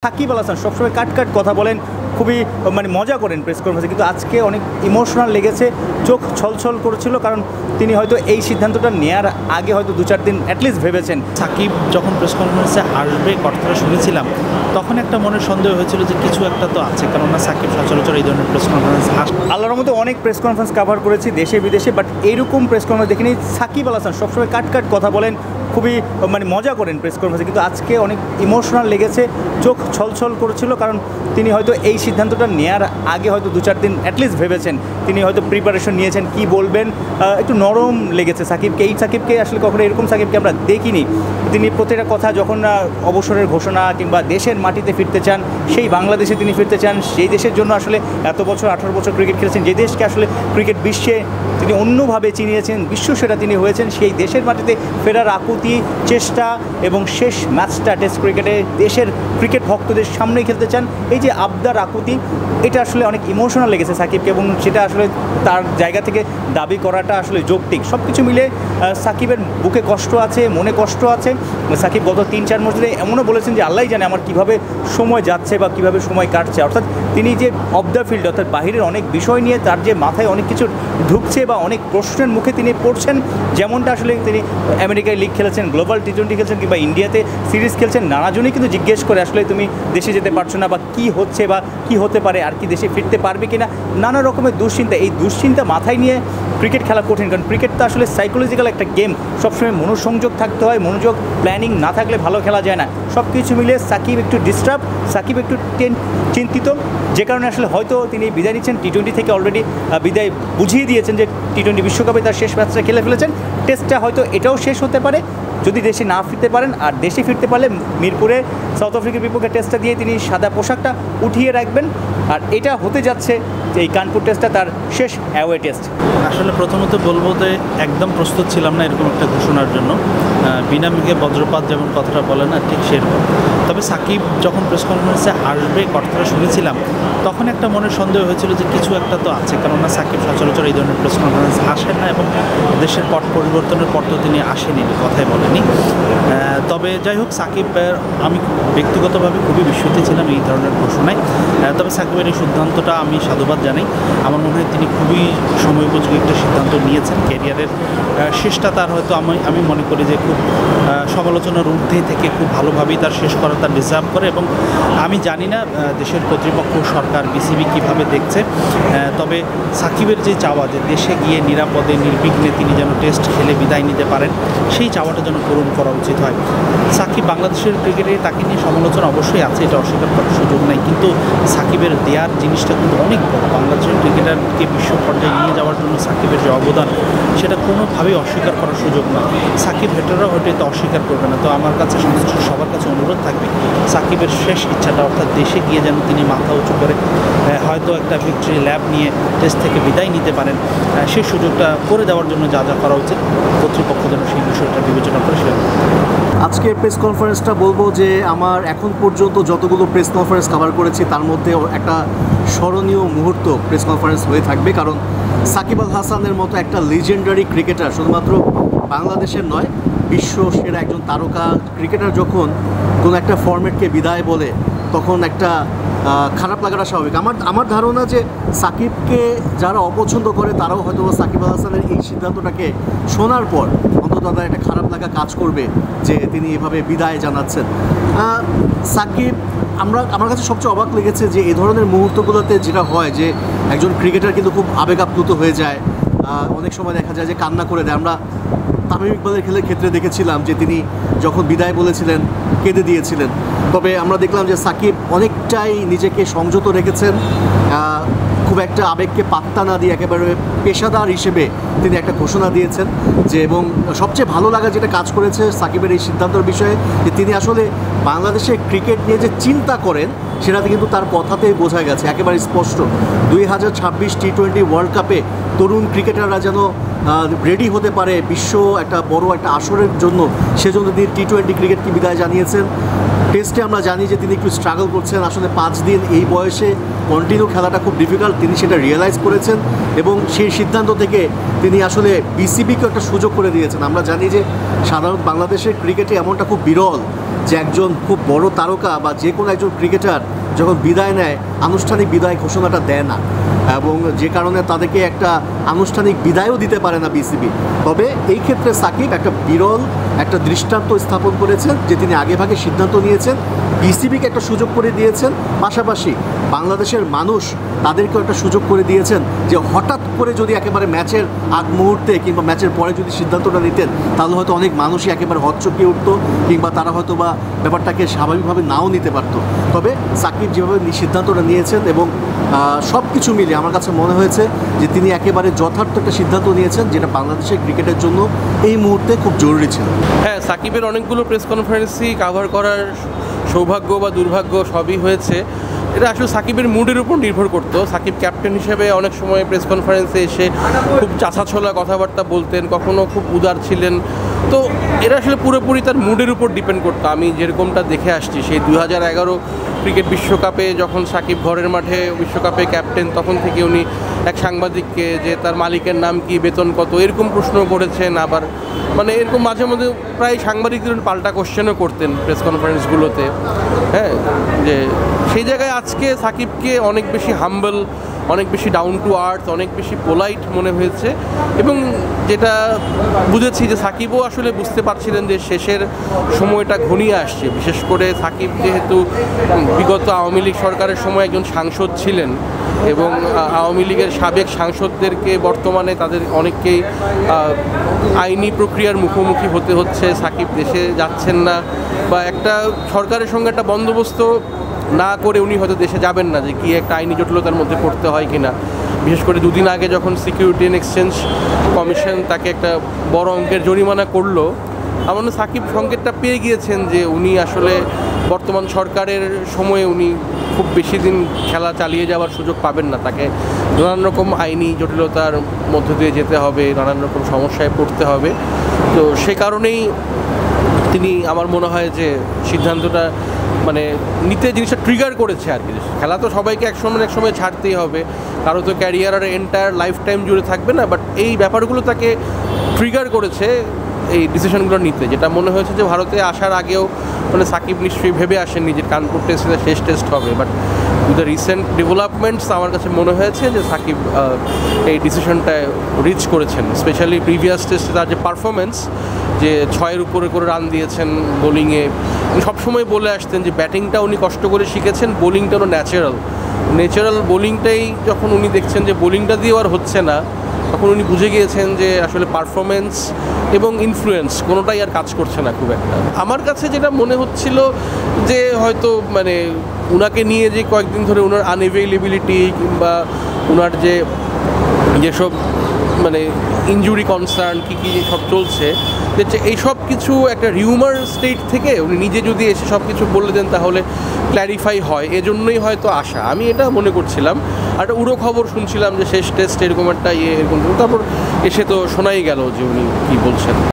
সাকিব আল হাসান সবসময় কাট কাট কথা বলেন, খুবই মজা করেন প্রেস কনফারেন্সে, কিন্তু আজকে অনেক ইমোশনাল লেগেছে, চোখ ছলছল করেছিল, কারণ তিনি হয়তো এই সিদ্ধান্তটা নেওয়ার আগে হয়তো 2-4 দিন অ্যাটলিস্ট ভেবেছেন। সাকিব যখন প্রেস কনফারেন্সে আসবে কথাটা শুনেছিলাম, তখন একটা মনের সন্দেহ হয়েছিল যে কিছু একটা তো আছে, কেননা সাকিব সচরাচর এই ধরনের প্রেস কনফারেন্স আল্লাহর মধ্যে অনেক প্রেস কনফারেন্স কাভার করেছি দেশে বিদেশে, বাট এইরকম প্রেস কনফারেন্স দেখিনি। সাকিব আল হাসান সবসময় কাট কাট কথা বলেন, খুবই মজা করেন প্রেস কনফারেন্সে, কিন্তু আজকে অনেক ইমোশনাল লেগেছে, চোখ ছলছল করেছিল, কারণ তিনি হয়তো এই সিদ্ধান্তটা নেওয়ার আগে হয়তো 2-4 দিন অ্যাটলিস্ট ভেবেছেন, তিনি হয়তো প্রিপারেশন নিয়েছেন কি বলবেন। একটু নরম লেগেছে সাকিবকে। এই সাকিবকে আসলে কখনো এরকম সাকিবকে আমরা দেখিনি। তিনি প্রত্যেকটা কথা যখন অবসরের ঘোষণা কিংবা দেশের মাটিতে ফিরতে চান, সেই বাংলাদেশে তিনি ফিরতে চান, সেই দেশের জন্য আসলে এত বছর 18 বছর ক্রিকেট খেলেছেন, যে দেশকে আসলে ক্রিকেট বিশ্বে তিনি অন্যভাবে চিনিয়েছেন, বিশ্বসেরা তিনি হয়েছেন, সেই দেশের মাটিতে ফেরার আকুতি, চেষ্টা এবং শেষ ম্যাচটা টেস্ট ক্রিকেটে দেশের ক্রিকেট ভক্তদের সামনেই খেলতে চান, এই যে আবদার আকুতি, এটা আসলে অনেক ইমোশনাল লেগেছে সাকিবকে, এবং সেটা আসলে তার জায়গা থেকে দাবি করাটা আসলে যৌক্তিক। সব কিছু মিলে সাকিবের বুকে কষ্ট আছে, মনে কষ্ট আছে। সাকিব গত 3-4 মাস ধরে এমনও বলেছেন যে আল্লাহই জানে আমার কীভাবে সময় যাচ্ছে বা কীভাবে সময় কাটছে, অর্থাৎ তিনি যে অফ দ্য ফিল্ড অর্থাৎ বাহিরের অনেক বিষয় নিয়ে তার যে মাথায় অনেক কিছু ঢুকছে বা অনেক প্রশ্নের মুখে তিনি পড়ছেন, যেমনটা আসলে তিনি আমেরিকায় লিগ খেলেছেন, গ্লোবাল টি20 খেলছেন কিংবা ইন্ডিয়াতে সিরিজ খেলছেন, নানাজনই কিন্তু জিজ্ঞেস করে আসলে তুমি দেশে যেতে পারছো না বা কী হচ্ছে বা কী হতে পারে, আর কি দেশে ফিরতে পারবে কি না, নানা রকমের দুশ্চিন্তা। এই দুশ্চিন্তা মাথায় নিয়ে ক্রিকেট খেলা কঠিন, কারণ ক্রিকেট তো আসলে সাইকোলজিক্যাল একটা গেম, সবসময় মনোসংযোগ থাকতে হয়, মনোযোগ প্ল্যানিং না থাকলে ভালো খেলা যায় না। সব কিছু মিলে সাকিব একটু ডিস্টার্ব, সাকিব একটু চিন্তিত, যে কারণে আসলে হয়তো তিনি বিদায় নিচ্ছেন। টি20 থেকে অলরেডি বিদায় বুঝিয়ে দিয়েছেন যে টি20 বিশ্বকাপে তার শেষ ম্যাচটা খেলে ফেলেছেন, টেস্টটা হয়তো এটাও শেষ হতে পারে যদি দেশে না ফিরতে পারেন। আর দেশে ফিরতে পারলে মিরপুরে সাউথ আফ্রিকার বিপক্ষে টেস্টটা দিয়ে তিনি সাদা পোশাকটা উঠিয়ে রাখবেন, আর এটা হতে যাচ্ছে যে এই কানপুর টেস্টটা তার শেষ অ্যাওয়ে টেস্ট। আসলে প্রথমত বলবো যে একদম প্রস্তুত ছিলাম না এরকম একটা ঘোষণার জন্য, বিনা মেঘে বজ্রপাত যেমন কথাটা বলে না, ঠিক সেরকম। তবে সাকিব যখন প্রেস কনফারেন্সে আসবে কথাটা শুনেছিলাম, তখন একটা মনের সন্দেহ হয়েছিল যে কিছু একটা তো আছে, কেননা সাকিব সচরাচর এই ধরনের প্রেস কনফারেন্স আসেন না, এবং দেশের পট পরিবর্তনের পর তো তিনি আসেনি, কথাই বলেনি। তবে যাই হোক, সাকিবের আমি ব্যক্তিগতভাবে খুবই বিস্মিত ছিলাম এই ধরনের ঘোষণায়। তবে সাকিবের এই সিদ্ধান্তটা আমি সাধুবাদ জানাই। আমার মনে হয় তিনি খুবই সময়োপযোগী একটা সিদ্ধান্ত নিয়েছেন। ক্যারিয়ারের শেষটা তার হয়তো আমি মনে করি যে খুব সমালোচনার ঊর্ধ্বে থেকে খুব ভালোভাবেই তার শেষ করা তার ডিজার্ভ করে, এবং আমি জানি না দেশের কর্তৃপক্ষ, সরকার, বিসিবি কীভাবে দেখছে। তবে সাকিবের যে চাওয়া যে দেশে গিয়ে নিরাপদে নির্বিঘ্নে তিনি যেন টেস্ট খেলে বিদায় নিতে পারেন, সেই চাওয়াটা যেন পূরণ করা উচিত হয়। সাকিব বাংলাদেশের ক্রিকেটে তাকে নিয়ে সমালোচনা অবশ্যই আছে, এটা অস্বীকার করার সুযোগ নাই, কিন্তু সাকিবের দেয়ার জিনিসটা কিন্তু অনেক বড়। বাংলাদেশের ক্রিকেটারকে বিশ্ব পর্যায়ে নিয়ে যাওয়ার জন্য সাকিবের যে অবদান, সেটা কোনোভাবেই অস্বীকার করার সুযোগ না। সাকিব হেটাররা হয়তো এটা অস্বীকার করবে না। তো আমার কাছে সংশ্লিষ্ট সবার কাছে অনুরোধ থাকবে, সাকিবের শেষ ইচ্ছাটা অর্থাৎ দেশে গিয়ে যেন তিনি মাথা উঁচু করে হয়তো একটা ভিক্টরি ল্যাব নিয়ে টেস্ট থেকে বিদায় নিতে পারেন, সেই সুযোগটা করে দেওয়ার জন্য যা যা করা উচিত কর্তৃপক্ষ যেন সেই বিষয়টা বিবেচনা করে সেটা। আজকের প্রেস কনফারেন্সটা বলবো যে আমার এখন পর্যন্ত যতগুলো প্রেস কনফারেন্স কভার করেছি তার মধ্যে একটা স্মরণীয় মুহূর্ত প্রেস কনফারেন্স হয়ে থাকবে, কারণ সাকিব আল হাসানের মতো একটা লিজেন্ডারি ক্রিকেটার, শুধুমাত্র বাংলাদেশের নয়, বিশ্ব সেরা একজন তারকা ক্রিকেটার যখন কোনো একটা ফরম্যাটকে বিদায় বলে, তখন একটা খারাপ লাগাটা স্বাভাবিক। আমার ধারণা যে সাকিবকে যারা অপছন্দ করে তারাও হয়তো সাকিব আল হাসানের এই সিদ্ধান্তটাকে শোনার পর অন্তত তাদের একটা খারাপ লাগা কাজ করবে যে তিনি এভাবে বিদায় জানাচ্ছেন। সাকিব, আমার কাছে সবচেয়ে অবাক লেগেছে যে এই ধরনের মুহূর্তগুলোতে যেটা হয় যে একজন ক্রিকেটার কিন্তু খুব আবেগ আপ্লুত হয়ে যায়, অনেক সময় দেখা যায় যে কান্না করে দেয়। আমরা তামিম ইকবালের ক্ষেত্রে দেখেছিলাম যে তিনি যখন বিদায় বলেছিলেন কেঁদে দিয়েছিলেন। তবে আমরা দেখলাম যে সাকিব অনেকটাই নিজেকে সংযত রেখেছেন, খুব একটা আবেগকে পাত্তা না দিয়ে একেবারে পেশাদার হিসেবে তিনি একটা ঘোষণা দিয়েছেন যে, এবং সবচেয়ে ভালো লাগা যেটা কাজ করেছে সাকিবের এই সিদ্ধান্তের বিষয়ে যে তিনি আসলে বাংলাদেশের ক্রিকেট নিয়ে যে চিন্তা করেন সেটাতে কিন্তু তার কথাতেই বোঝা গেছে, একেবারে স্পষ্ট। 2026 টি20 ওয়ার্ল্ড কাপে তরুণ ক্রিকেটাররা যেন রেডি হতে পারে বিশ্ব একটা বড় একটা আসরের জন্য, সেজন্য তিনি টি20 ক্রিকেটকে বিদায় জানিয়েছেন। টেস্টে আমরা জানি যে তিনি একটু স্ট্রাগল করছেন। আসলে 5 দিন এই বয়সে কন্টিনিউ খেলাটা খুব ডিফিকাল্ট, তিনি সেটা রিয়েলাইজ করেছেন এবং সেই সিদ্ধান্ত থেকে তিনি আসলে বিসিবিকে একটা সুযোগ করে দিয়েছেন। আমরা জানি যে সাধারণত বাংলাদেশের ক্রিকেটে এমনটা খুব বিরল যে একজন খুব বড় তারকা বা যে কোনো একজন ক্রিকেটার যখন বিদায় নেয় আনুষ্ঠানিক বিদায় ঘোষণাটা দেয় না, এবং যে কারণে তাদেরকে একটা আনুষ্ঠানিক বিদায়ও দিতে পারে না বিসিবি। তবে এই ক্ষেত্রে সাকিব একটা বিরল একটা দৃষ্টান্ত স্থাপন করেছেন যে তিনি আগেভাগে সিদ্ধান্ত নিয়েছেন, বিসিবিকে একটা সুযোগ করে দিয়েছেন, পাশাপাশি বাংলাদেশের মানুষ তাদেরকেও একটা সুযোগ করে দিয়েছেন যে হঠাৎ করে যদি একেবারে ম্যাচের আগ মুহূর্তে কিংবা ম্যাচের পরে যদি সিদ্ধান্তটা নিতেন তাহলে হয়তো অনেক মানুষই একেবারে হকচকিয়ে উঠতো কিংবা তারা হয়তো বা ব্যাপারটাকে স্বাভাবিকভাবে নাও নিতে পারত। তবে সাকিব যেভাবে সিদ্ধান্তটা নিয়েছেন এবং সব কিছু মিলে আমার কাছে মনে হয়েছে যে তিনি একেবারে যথার্থ একটা সিদ্ধান্ত নিয়েছেন যেটা বাংলাদেশের ক্রিকেটের জন্য এই মুহূর্তে খুব জরুরি ছিল। হ্যাঁ, সাকিবের অনেকগুলো প্রেস কনফারেন্সই কাভার করার সৌভাগ্য বা দুর্ভাগ্য সবই হয়েছে। এটা আসলে সাকিবের মুডের উপর নির্ভর করতো। সাকিব ক্যাপ্টেন হিসেবে অনেক সময় প্রেস কনফারেন্সে এসে খুব চাছাছোলা কথাবার্তা বলতেন, কখনো খুব উদার ছিলেন। তো এটা আসলে পুরোপুরি তার মুডের উপর ডিপেন্ড করতো। আমি যেরকমটা দেখে আসছি সেই 2011 ক্রিকেট বিশ্বকাপে যখন সাকিব ঘরের মাঠে বিশ্বকাপে ক্যাপ্টেন, তখন থেকে উনি এক সাংবাদিককে যে তার মালিকের নাম কি, বেতন কত, এরকম প্রশ্ন করেছেন। আবার মানে এরকম মাঝে মধ্যে প্রায় সাংবাদিকদের পাল্টা কোশ্চেনও করতেন প্রেস কনফারেন্সগুলোতে। হ্যাঁ, যে সেই জায়গায় আজকে সাকিবকে অনেক বেশি হাম্বল, অনেক বেশি ডাউন টু আর্থ, অনেক বেশি পোলাইট মনে হয়েছে। এবং যেটা বুঝেছি যে সাকিবও আসলে বুঝতে পারছিলেন যে শেষের সময়টা ঘনিয়ে আসছে। বিশেষ করে সাকিব যেহেতু বিগত আওয়ামী লীগ সরকারের সময় একজন সাংসদ ছিলেন এবং আওয়ামী লীগের সাবেক সাংসদদেরকে বর্তমানে তাদের অনেককেই আইনি প্রক্রিয়ার মুখোমুখি হতে হচ্ছে। সাকিব দেশে যাচ্ছেন না বা একটা সরকারের সঙ্গে একটা বন্দোবস্ত না করে উনি হয়তো দেশে যাবেন না, যে কি একটা আইনি জটিলতার মধ্যে পড়তে হয় কিনা। বিশেষ করে দুদিন আগে যখন সিকিউরিটি অ্যান্ড এক্সচেঞ্জ কমিশন তাকে একটা বড় অঙ্কের জরিমানা করলো, আমার মনে সাকিব সংকেতটা পেয়ে গিয়েছেন যে উনি আসলে বর্তমান সরকারের সময়ে উনি খুব বেশি দিন খেলা চালিয়ে যাওয়ার সুযোগ পাবেন না। তাকে নানান রকম আইনি জটিলতার মধ্য দিয়ে যেতে হবে, নানান রকম সমস্যায় পড়তে হবে। তো সে কারণেই তিনি আমার মনে হয় যে সিদ্ধান্তটা মানে নিতে জিনিসটা ট্রিগার করেছে আর কি। খেলা তো সবাইকে এক সময় ছাড়তেই হবে, কারো তো ক্যারিয়ার আর এন্টায়ার লাইফ টাইম জুড়ে থাকবে না। বাট এই ব্যাপারগুলো তাকে ট্রিগার করেছে এই ডিসিশনগুলো নিতে, যেটা মনে হয়েছে যে ভারতে আসার আগেও মানে সাকিব নিশ্চয়ই ভেবে আসেননি যে কানপুর টেস্টে শেষ টেস্ট হবে। But with the recent developments আমার কাছে মনে হয়েছে যে সাকিব এই ডিসিশনটায় রিচ করেছেন। স্পেশালি প্রিভিয়াস টেস্টে তার যে পারফরমেন্স, যে 6-এর উপরে করে রান দিয়েছেন বোলিংয়ে। উনি সবসময় বলে আসতেন যে ব্যাটিংটা উনি কষ্ট করে শিখেছেন, বোলিংটা হলো ন্যাচারাল বোলিংটাই যখন উনি দেখছেন যে বোলিংটা দিয়েও আর হচ্ছে না, তখন উনি বুঝে গিয়েছেন যে আসলে পারফরমেন্স এবং ইনফ্লুয়েন্স কোনোটাই আর কাজ করছে না খুব একটা। আমার কাছে যেটা মনে হচ্ছিল যে হয়তো মানে উনাকে নিয়ে যে কয়েকদিন ধরে ওনার আনএভেইলেবিলিটি কিংবা ওনার যেসব মানে ইনজুরি কনসার্ন কী সব চলছে, এই সব কিছু একটা রিউমার স্টেট থেকে উনি নিজে যদি এসে সব কিছু বলে দেন তাহলে ক্ল্যারিফাই হয়, এজন্যই হয়তো আসা, আমি এটা মনে করছিলাম। আর একটা উড়ো খবর শুনছিলাম যে শেষ টেস্ট এরকম একটা এরকম, তারপর এসে তো শোনাই গেল যে উনি কী বলছেন।